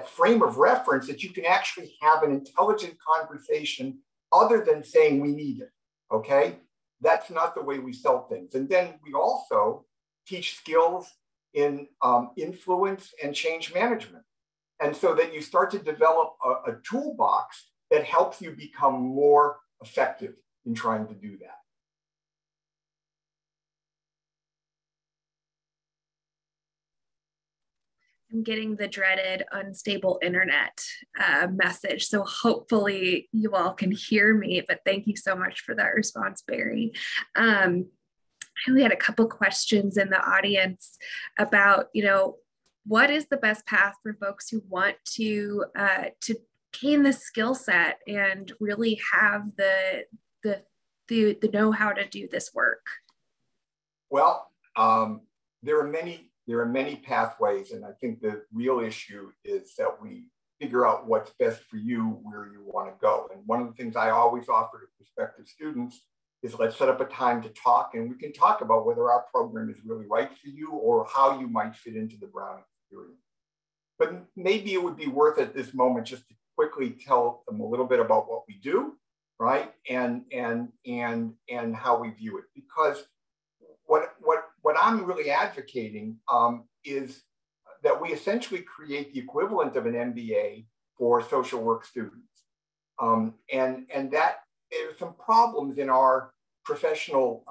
frame of reference that you can actually have an intelligent conversation other than saying we need it, okay? That's not the way we sell things. And then we also teach skills in influence and change management. And so that you start to develop a toolbox that helps you become more effective in trying to do that. I'm getting the dreaded unstable internet message. So hopefully you all can hear me, but thank you so much for that response, Barry. We had a couple questions in the audience about, what is the best path for folks who want to gain the skill set and really have the know-how to do this work? Well, there are many pathways, and I think the real issue is that we figure out what's best for you, where you want to go. And one of the things I always offer to prospective students is let's set up a time to talk, and we can talk about whether our program is really right for you or how you might fit into the Brown experience. But maybe it would be worth at this moment just to quickly tell them a little bit about what we do, right? And how we view it. Because what I'm really advocating is that we essentially create the equivalent of an MBA for social work students. And that there's some problems in our professional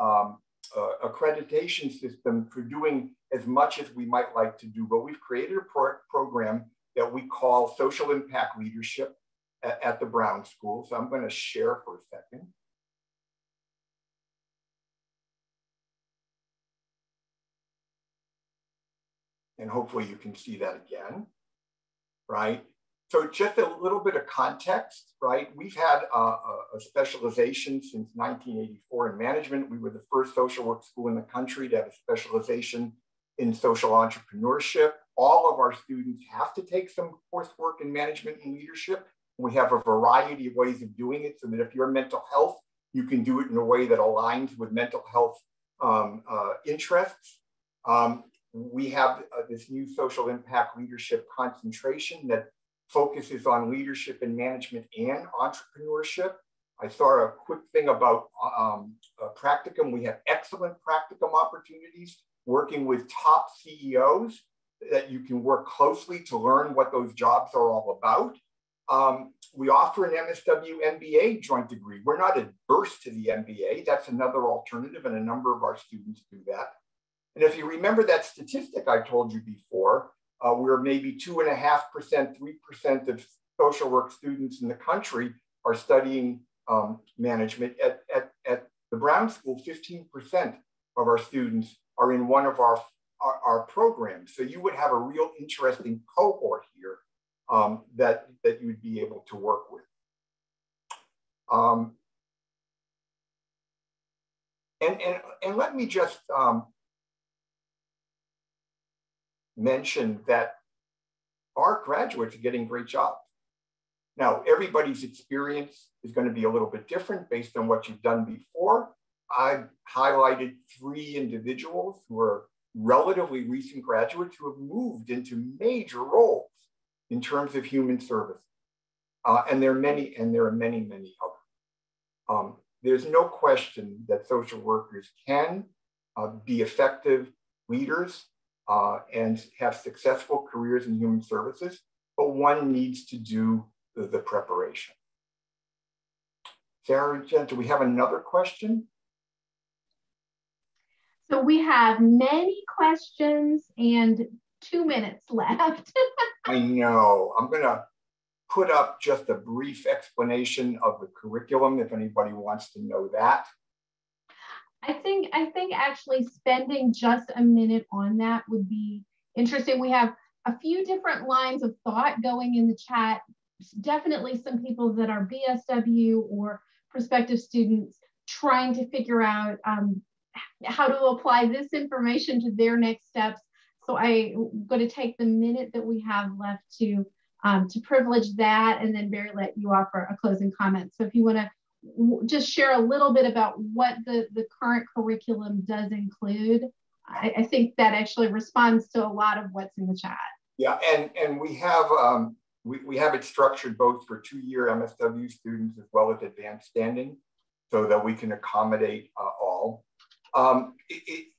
accreditation system for doing as much as we might like to do, but we've created a program that we call Social Impact Leadership at the Brown School. So I'm going to share for a second. And hopefully you can see that again, right? So just a little bit of context, right? We've had a specialization since 1984 in management. We were the first social work school in the country to have a specialization in social entrepreneurship. All of our students have to take some coursework in management and leadership. We have a variety of ways of doing it so that if you're mental health, you can do it in a way that aligns with mental health interests. We have this new social impact leadership concentration that focuses on leadership and management and entrepreneurship. I saw a quick thing about practicum. We have excellent practicum opportunities working with top CEOs that you can work closely to learn what those jobs are all about. We offer an MSW MBA joint degree. We're not adverse to the MBA. That's another alternative, and a number of our students do that. And if you remember that statistic I told you before, where maybe 2.5%, 3% of social work students in the country are studying management. At the Brown School, 15% of our students are in one of our programs. So you would have a real interesting cohort here that you would be able to work with. And let me just mention that our graduates are getting great jobs. Now, everybody's experience is going to be a little bit different based on what you've done before. I've highlighted 3 individuals who are relatively recent graduates who have moved into major roles in terms of human service. And there are many, many others. There's no question that social workers can be effective leaders and have successful careers in human services, but one needs to do the preparation. Sarah, Jen, do we have another question? So we have many questions and 2 minutes left. I know. I'm going to put up just a brief explanation of the curriculum if anybody wants to know that. I think actually spending just a minute on that would be interesting. We have a few different lines of thought going in the chat. Definitely some people that are BSW or prospective students trying to figure out how to apply this information to their next steps. So I'm going to take the minute that we have left to privilege that, and then Barry, let you offer a closing comment. So if you want to just share a little bit about what the current curriculum does include, I think that actually responds to a lot of what's in the chat. Yeah, and we have it structured both for 2-year MSW students as well as advanced standing, so that we can accommodate all.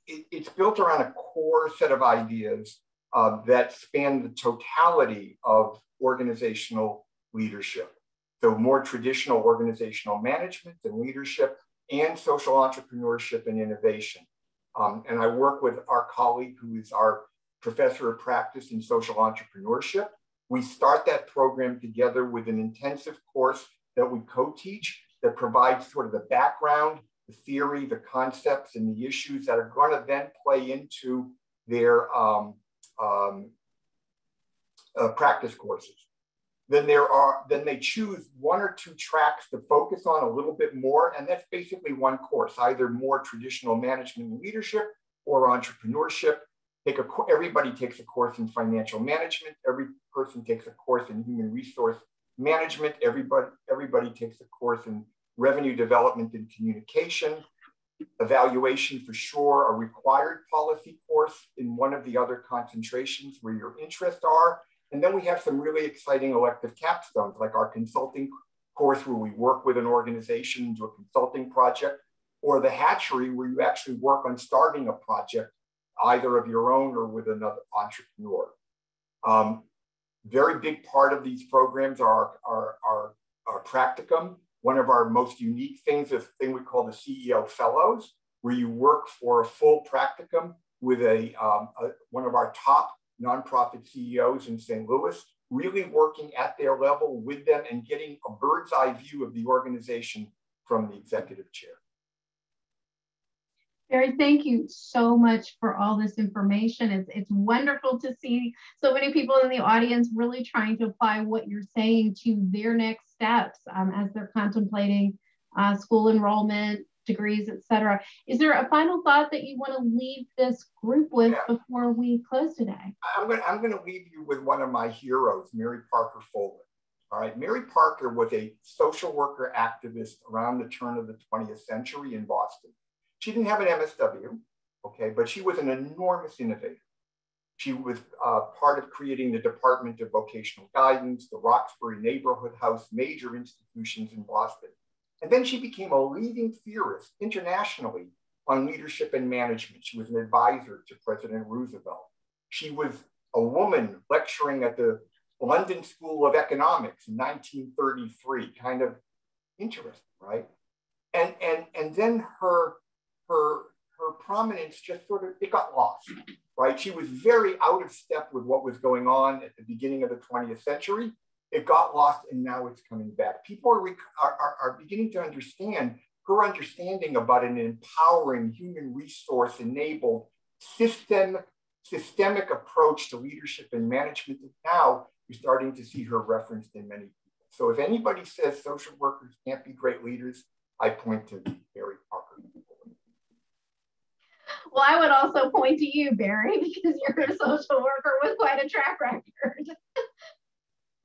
It's built around a core set of ideas that span the totality of organizational leadership. So more traditional organizational management and leadership, and social entrepreneurship and innovation. And I work with our colleague who is our professor of practice in social entrepreneurship. We start that program together with an intensive course that we co-teach that provides sort of the background, the theory, the concepts, and the issues that are going to then play into their practice courses. Then they choose 1 or 2 tracks to focus on a little bit more, and that's basically one course, either more traditional management and leadership or entrepreneurship. Everybody takes a course in financial management. Every person takes a course in human resource management. Everybody takes a course in revenue development and communication. Evaluation for sure, a required policy course in one of the other concentrations where your interests are. And then we have some really exciting elective capstones, like our consulting course where we work with an organization, do a consulting project, or the hatchery where you actually work on starting a project, either of your own or with another entrepreneur. Very big part of these programs are practicum. One of our most unique things is a thing we call the CEO Fellows, where you work for a full practicum with one of our top nonprofit CEOs in St. Louis, really working at their level with them and getting a bird's eye view of the organization from the executive chair. Barry, thank you so much for all this information. It's wonderful to see so many people in the audience really trying to apply what you're saying to their next steps as they're contemplating school enrollment, degrees, etc. Is there a final thought that you want to leave this group with before we close today? I'm going to leave you with one of my heroes, Mary Parker Foley. All right, Mary Parker was a social worker activist around the turn of the 20th century in Boston. She didn't have an MSW, okay, but she was an enormous innovator. She was part of creating the Department of Vocational Guidance, the Roxbury Neighborhood House, major institutions in Boston. And then she became a leading theorist internationally on leadership and management. She was an advisor to President Roosevelt. She was a woman lecturing at the London School of Economics in 1933, kind of interesting, right? And then her prominence just sort of, it got lost, right? She was very out of step with what was going on at the beginning of the 20th century. It got lost and now it's coming back. People are beginning to understand her understanding about an empowering, human resource enabled systemic approach to leadership and management. And now you're starting to see her referenced in many people. So if anybody says social workers can't be great leaders, I point to Barry Parker. Well, I would also point to you, Barry, because you're a social worker with quite a track record.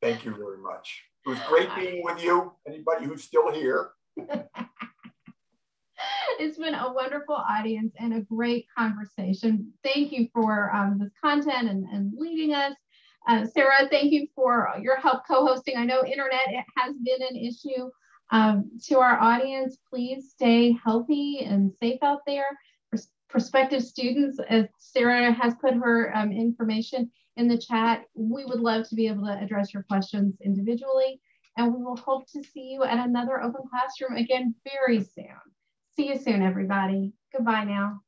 Thank you very much. It was great being with you. Anybody who's still here. It's been a wonderful audience and a great conversation. Thank you for this content and leading us. Sarah, thank you for your help co-hosting. I know internet has been an issue. To our audience, please stay healthy and safe out there. Prospective students, as Sarah has put her information in the chat, we would love to be able to address your questions individually, and we will hope to see you at another open classroom again very soon. See you soon, everybody. Goodbye now.